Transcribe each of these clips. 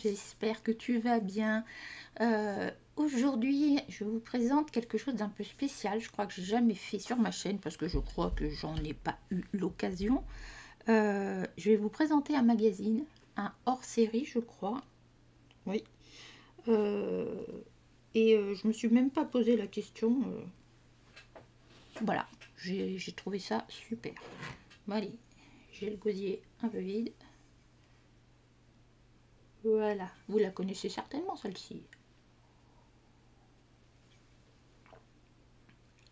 j'espère que tu vas bien. Aujourd'hui, je vous présente quelque chose d'un peu spécial. Je crois que j'ai jamais fait sur ma chaîne parce que je crois que j'en ai pas eu l'occasion. Je vais vous présenter un magazine, un hors-série, je crois. Oui. Je me suis même pas posé la question. Voilà, j'ai trouvé ça super. Bon, allez, j'ai le gosier un peu vide. Voilà, vous la connaissez certainement celle-ci.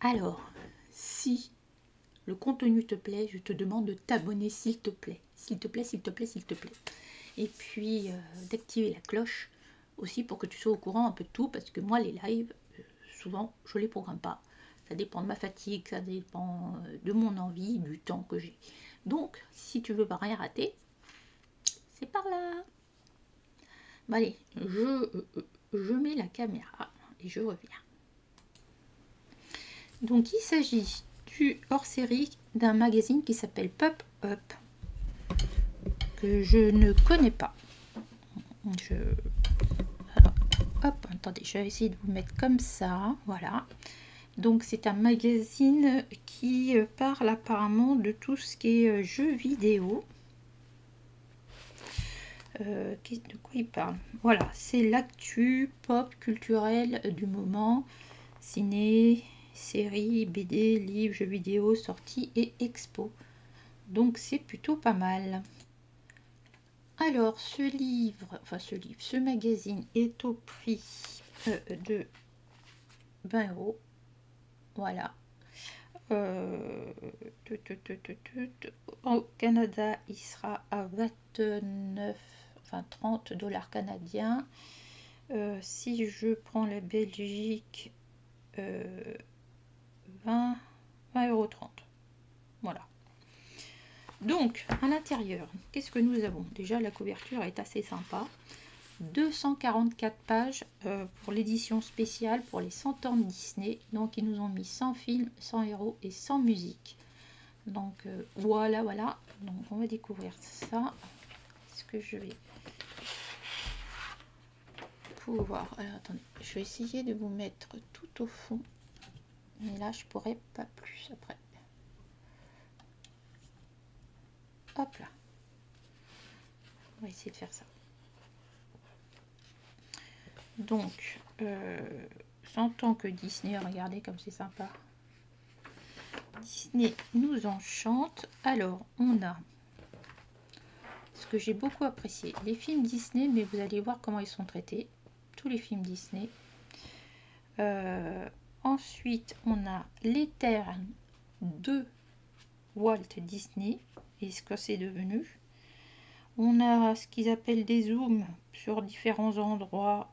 Alors, si le contenu te plaît, je te demande de t'abonner s'il te plaît. S'il te plaît, s'il te plaît, s'il te plaît. Et puis d'activer la cloche aussi pour que tu sois au courant un peu de tout, parce que moi les lives, souvent je les programme pas. Ça dépend de ma fatigue, ça dépend de mon envie, du temps que j'ai. Donc, si tu veux pas rien rater, c'est par là. Bon, allez, je mets la caméra et je reviens. Donc il s'agit du hors-série d'un magazine qui s'appelle Pop Up, que je ne connais pas. Alors, hop, attendez, je vais essayer de vous mettre comme ça, voilà. Donc c'est un magazine qui parle apparemment de tout ce qui est jeux vidéo. De quoi il parle? Voilà, c'est l'actu pop culturel du moment, ciné, séries, BD, livres, jeux vidéo, sorties et expos. Donc c'est plutôt pas mal. Alors ce magazine est au prix de 20 €. Voilà. Au Canada, il sera à 29, enfin 30 $ canadiens. Si je prends la Belgique, 20,30 €. Voilà. Donc, à l'intérieur, qu'est-ce que nous avons? Déjà, la couverture est assez sympa. 244 pages pour l'édition spéciale pour les 100 ans de Disney. Donc, ils nous ont mis 100 films, 100 héros et 100 musiques. Donc, voilà. Donc, on va découvrir ça. Est-ce que je vais pouvoir... Alors, attendez, je vais essayer de vous mettre tout au fond. Mais là, je pourrais pas plus après. Hop là. On va essayer de faire ça. Donc, 100 ans que Disney, regardez comme c'est sympa. Disney nous enchante. Alors, on a ce que j'ai beaucoup apprécié, les films Disney, mais vous allez voir comment ils sont traités. Tous les films Disney. Ensuite, on a les terres de Walt Disney et ce que c'est devenu. On a ce qu'ils appellent des zooms sur différents endroits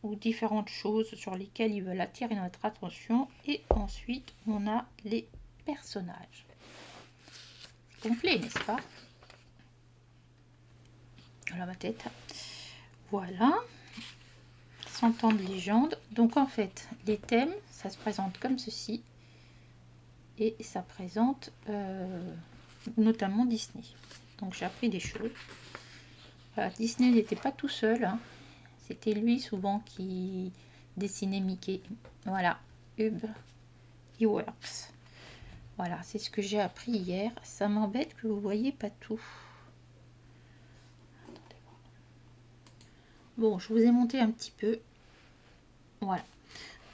ou différentes choses sur lesquelles ils veulent attirer notre attention. Et ensuite, on a les personnages. Complet, n'est-ce pas? Voilà ma tête. Voilà. 100 ans de légende. Donc en fait, les thèmes, ça se présente comme ceci. Et ça présente notamment Disney. Donc j'ai appris des choses. Voilà, Disney n'était pas tout seul. Hein. C'était lui souvent qui dessinait Mickey. Voilà, Ub Iwerks. Voilà, c'est ce que j'ai appris hier. Ça m'embête que vous voyez pas tout. Bon, je vous ai monté un petit peu. Voilà.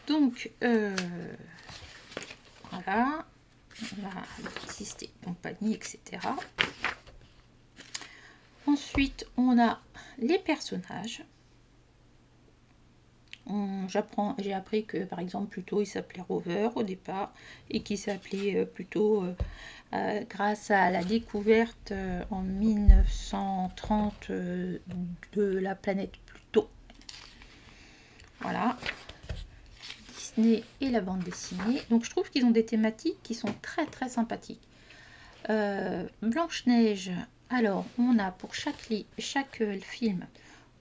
Donc, voilà. On a existé compagnie, etc. Ensuite, on a les personnages. J'ai appris que par exemple plutôt il s'appelait Rover au départ et qui s'appelait plutôt grâce à la découverte en 1930 de la planète Pluton. Voilà, Disney et la bande dessinée. Donc je trouve qu'ils ont des thématiques qui sont très très sympathiques. Blanche-Neige, alors on a pour chaque film,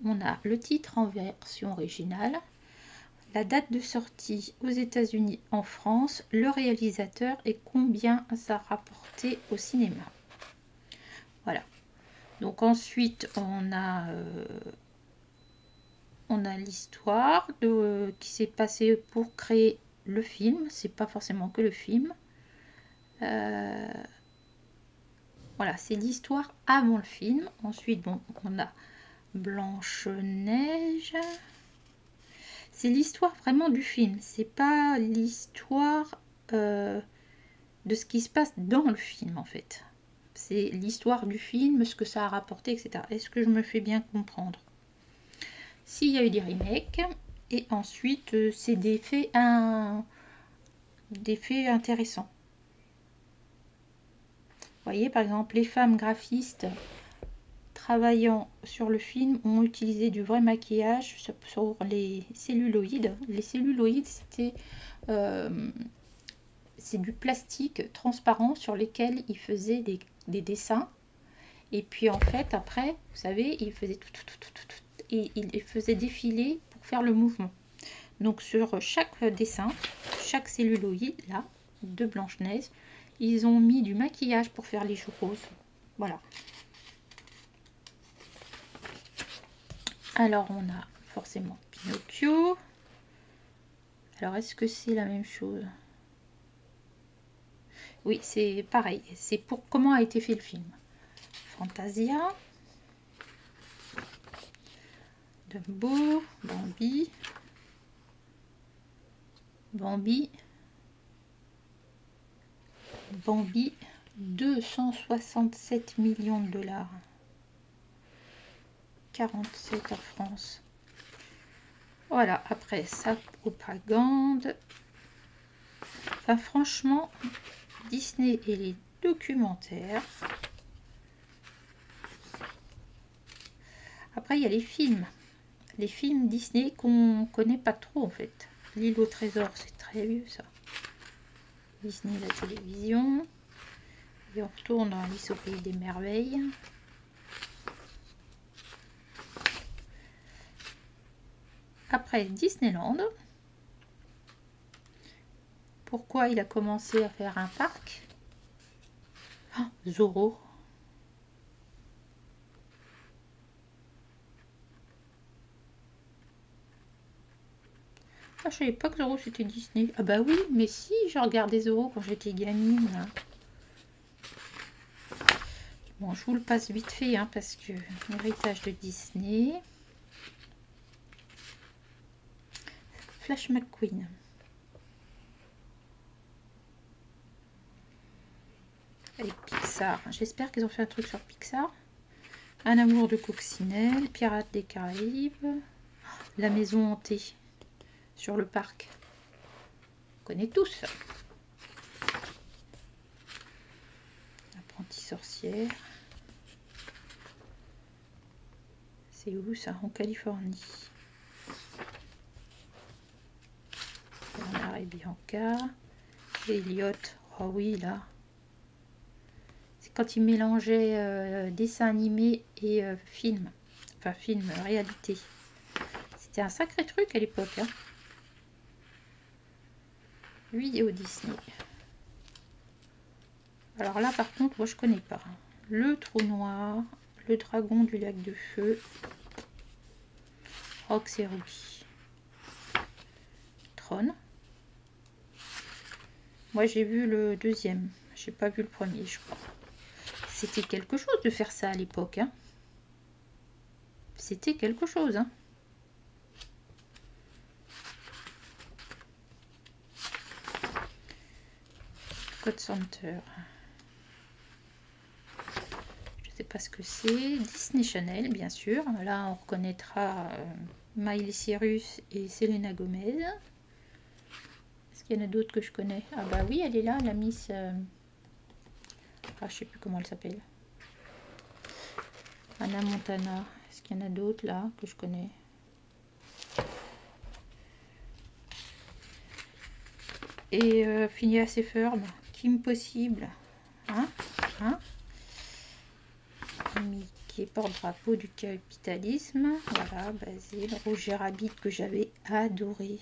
on a le titre en version originale, la date de sortie aux États-Unis, en France, le réalisateur et combien ça a rapporté au cinéma. Voilà. Donc ensuite, on a l'histoire qui s'est passée pour créer le film. C'est pas forcément que le film. Voilà, c'est l'histoire avant le film. Ensuite, bon, on a Blanche-Neige. C'est l'histoire vraiment du film. C'est pas l'histoire de ce qui se passe dans le film, en fait. C'est l'histoire du film, ce que ça a rapporté, etc. Est-ce que je me fais bien comprendre? S'il y a eu des remakes, et ensuite, c'est des faits intéressants. Vous voyez, par exemple, les femmes graphistes travaillant sur le film ont utilisé du vrai maquillage sur les celluloïdes. Les celluloïdes, c'est du plastique transparent sur lesquels ils faisaient des dessins. Et puis en fait, après, vous savez, ils faisaient et ils faisaient défiler pour faire le mouvement. Donc sur chaque dessin, chaque celluloïde là de Blanche-Neige, ils ont mis du maquillage pour faire les joues roses. Voilà. Alors on a forcément Pinocchio. Alors est-ce que c'est la même chose? Oui, c'est pareil. C'est pour comment a été fait le film. Fantasia. Dumbo. Bambi. Bambi. 267 millions de dollars. 47 en France. Voilà, après sa propagande. Enfin, franchement, Disney et les documentaires. Après, il y a les films. Les films Disney qu'on connaît pas trop en fait. L'île au trésor, c'est très vieux ça. Disney, la télévision. Et on retourne dans Alice au pays des merveilles. Après Disneyland. Pourquoi il a commencé à faire un parc? Oh, Zorro. Ah, je savais pas que Zorro c'était Disney. Ah bah oui, mais si, je regardais Zorro quand j'étais gamine. Bon, je vous le passe vite fait, hein, parce que l'héritage de Disney. Flash McQueen. Avec Pixar. J'espère qu'ils ont fait un truc sur Pixar. Un amour de coccinelle. Pirates des Caraïbes. La maison hantée. Sur le parc. On connaît tous. Apprentie sorcière. C'est où ça? En Californie. Bernard et Bianca. Elliot. Oh oui, là. C'est quand ils mélangeaient dessin animé et film. Enfin, film, réalité. C'était un sacré truc à l'époque. Hein. Vidéo Disney. Alors là, par contre, moi, je connais pas. Le trou noir. Le dragon du lac de feu. Rox et Ruby. Tron. Moi, j'ai vu le deuxième. J'ai pas vu le premier, je crois. C'était quelque chose de faire ça à l'époque. Hein. C'était quelque chose. Hein. Code Center. Je sais pas ce que c'est. Disney Channel, bien sûr. Là, on reconnaîtra Miley Cyrus et Selena Gomez. Est-ce qu'il y en a d'autres que je connais? Ah bah oui, elle est là, la Miss... Ah, je sais plus comment elle s'appelle. Anna Montana. Est-ce qu'il y en a d'autres là que je connais? Et Phineas et Ferb. Kim Possible. Hein? Mickey, porte-drapeau du capitalisme. Voilà, Basile. Roger Rabbit que j'avais adoré.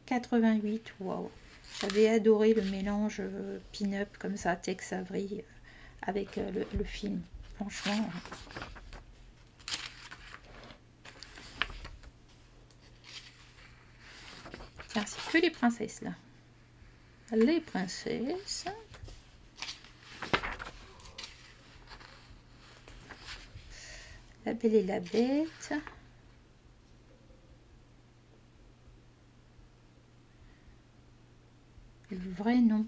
88, waouh. J'avais adoré le mélange pin-up comme ça, Tex Avery avec le film. franchement. Tiens, c'est que les princesses là. Les princesses. La Belle et la Bête. Le vrai nom.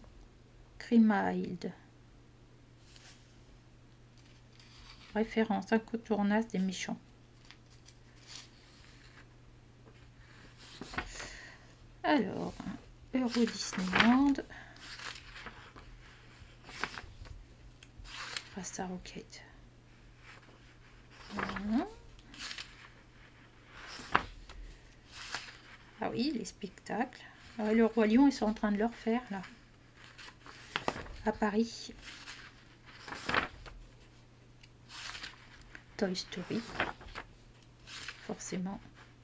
Grimhild. Référence incontournable des méchants. Alors, Euro Disneyland. Rasta Rocket. Voilà. Ah oui, les spectacles. Ah, le Roi Lion, ils sont en train de le refaire là. À Paris. Toy Story. Forcément.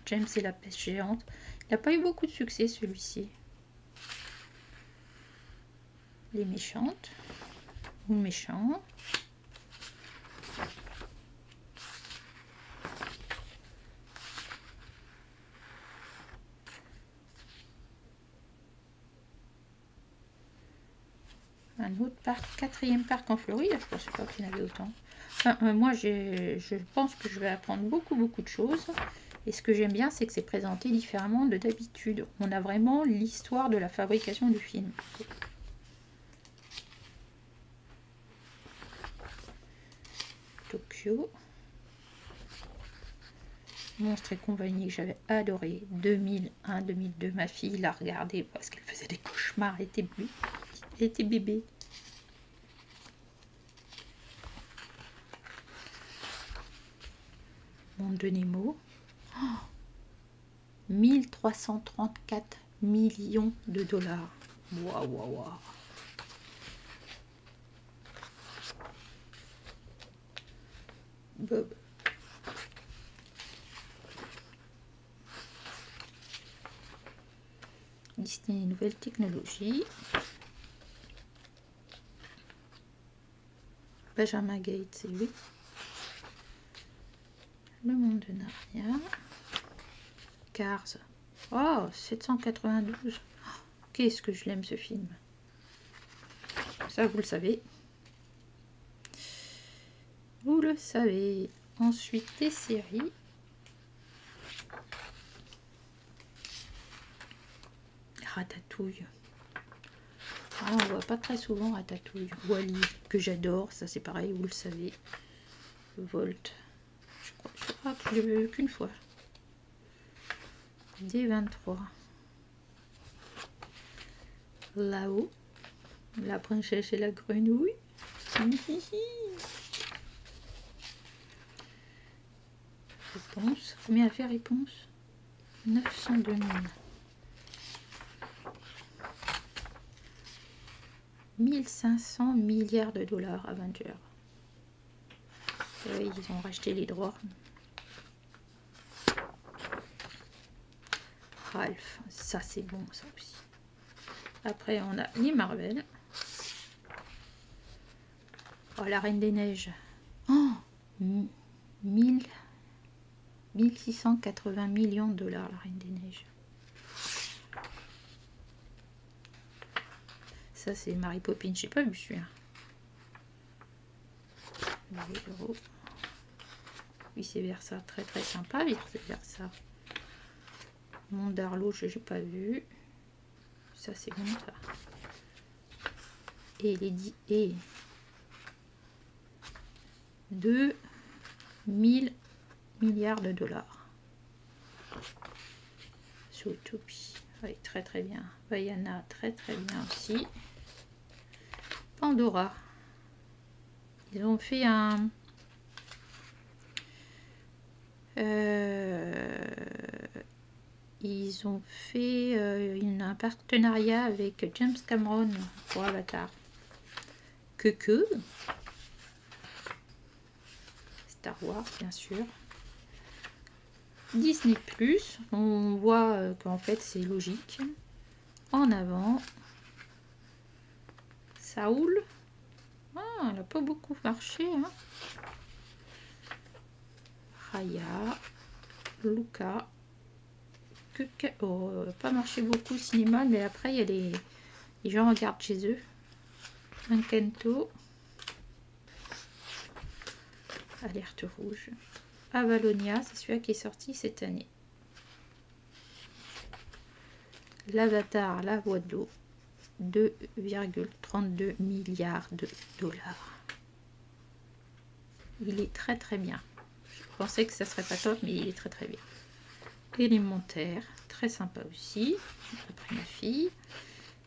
James et la pêche géante. Il n'a pas eu beaucoup de succès celui-ci. Les méchantes. Ou méchants. Un autre parc, 4e parc en Floride. Je ne pensais pas qu'il y en avait autant. Enfin, moi, je pense que je vais apprendre beaucoup de choses. Et ce que j'aime bien, c'est que c'est présenté différemment de d'habitude. On a vraiment l'histoire de la fabrication du film. Tokyo. Monstres et compagnie que j'avais adoré. 2001-2002. Ma fille l'a regardé parce qu'elle faisait des cauchemars. Elle était bébé. Monde de Nemo. 1334 millions de dollars. Waouh, waouh, waouh. Bob. Disney Nouvelle Technologie. Benjamin Gates, c'est lui. Le Monde de Narnia. Cars. Oh, 792. Oh, qu'est-ce que je l'aime ce film. Ça, vous le savez. Vous le savez. Ensuite, des séries. Ratatouille. Ah, on voit pas très souvent Ratatouille. Wall-E, que j'adore. Ça, c'est pareil, vous le savez. Volt. Je crois que je l'ai vu qu'une fois. D23. Là-haut. La princesse et la grenouille. Réponse. Combien a fait réponse? 902 000. 1500 milliards de dollars Avengers. Oui, ils ont racheté les droits. Ralph, ça c'est bon ça aussi. Après on a les Marvel. Oh, la Reine des Neiges. Oh, 1680 millions de dollars la Reine des Neiges. Ça c'est Mary Poppins, j'ai pas vu celui-là. Vice versa, très très sympa, vice versa. Monde d'Arlo, je n'ai pas vu. Ça c'est bon ça. Et les 2 000 milliards de dollars. Zootopie. Oui, très très bien. Vaiana, très très bien aussi. Pandora. Ils ont fait un... ils ont fait un partenariat avec James Cameron pour Avatar. Que Star Wars, bien sûr. Disney+, on voit qu'en fait c'est logique. En avant. Saoul. Ah, elle n'a pas beaucoup marché. Hein. Raya, Luca, oh, pas marché beaucoup au cinéma, mais après il y a les gens regardent chez eux. Encanto, Alerte rouge, Avalonia, c'est celui-là qui est sorti cette année. L'Avatar, la voix de l'eau, 2,32 milliards de dollars. Il est très très bien. Je pensais que ça serait pas top, mais il est très très bien. Élémentaire, très sympa aussi. J'ai pris ma fille.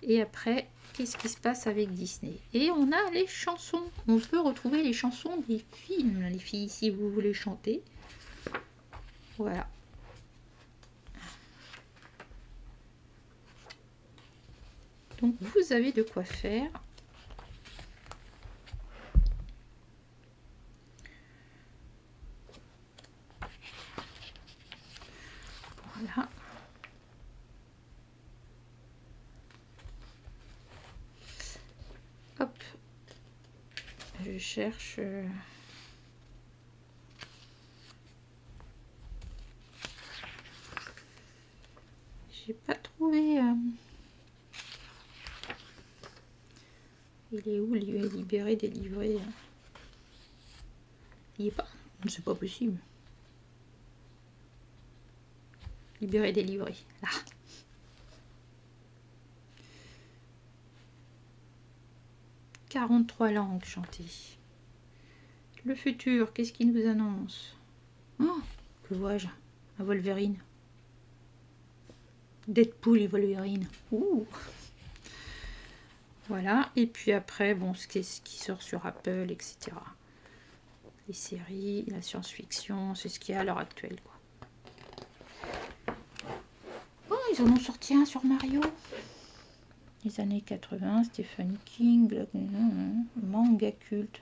Et après, qu'est-ce qui se passe avec Disney? Et on a les chansons. On peut retrouver les chansons des films, les filles, si vous voulez chanter. Voilà. Donc vous avez de quoi faire. Voilà. Hop. Je cherche... J'ai pas trouvé... Il est où, libéré, délivré? Il est pas... C'est pas possible. Libéré, délivré. Là. « 43 langues chantées. Le futur, qu'est-ce qu'il nous annonce? Oh, que vois-je? Un Wolverine. Deadpool et Wolverine. Ouh. Voilà, et puis après, bon, ce qui sort sur Apple, etc. Les séries, la science-fiction, c'est ce qu'il y a à l'heure actuelle, quoi. Oh, ils en ont sorti un sur Mario. Les années 80, Stephen King, manga culte.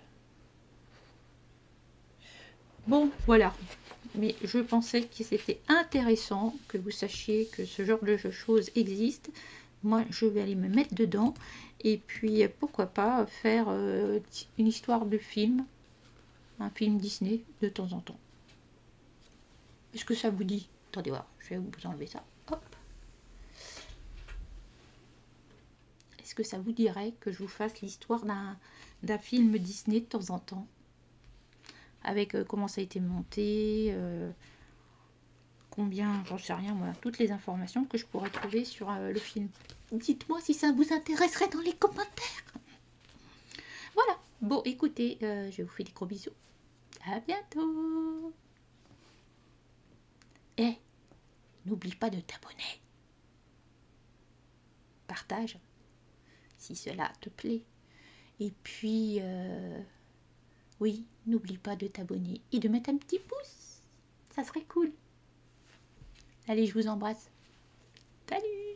Bon, voilà. Mais je pensais que c'était intéressant que vous sachiez que ce genre de choses existe. Moi, je vais aller me mettre dedans. Et puis, pourquoi pas faire une histoire de film. Un film Disney de temps en temps. Est-ce que ça vous dit? Attendez voir, je vais vous enlever ça. Hop. Est-ce que ça vous dirait que je vous fasse l'histoire d'un film Disney de temps en temps? Avec comment ça a été monté, combien, j'en sais rien, voilà, toutes les informations que je pourrais trouver sur le film. Dites-moi si ça vous intéresserait dans les commentaires. Voilà, bon écoutez, je vous fais des gros bisous. À bientôt. Et n'oublie pas de t'abonner. Partage si cela te plaît. Et puis, oui, n'oublie pas de t'abonner et de mettre un petit pouce. Ça serait cool. Allez, je vous embrasse. Salut!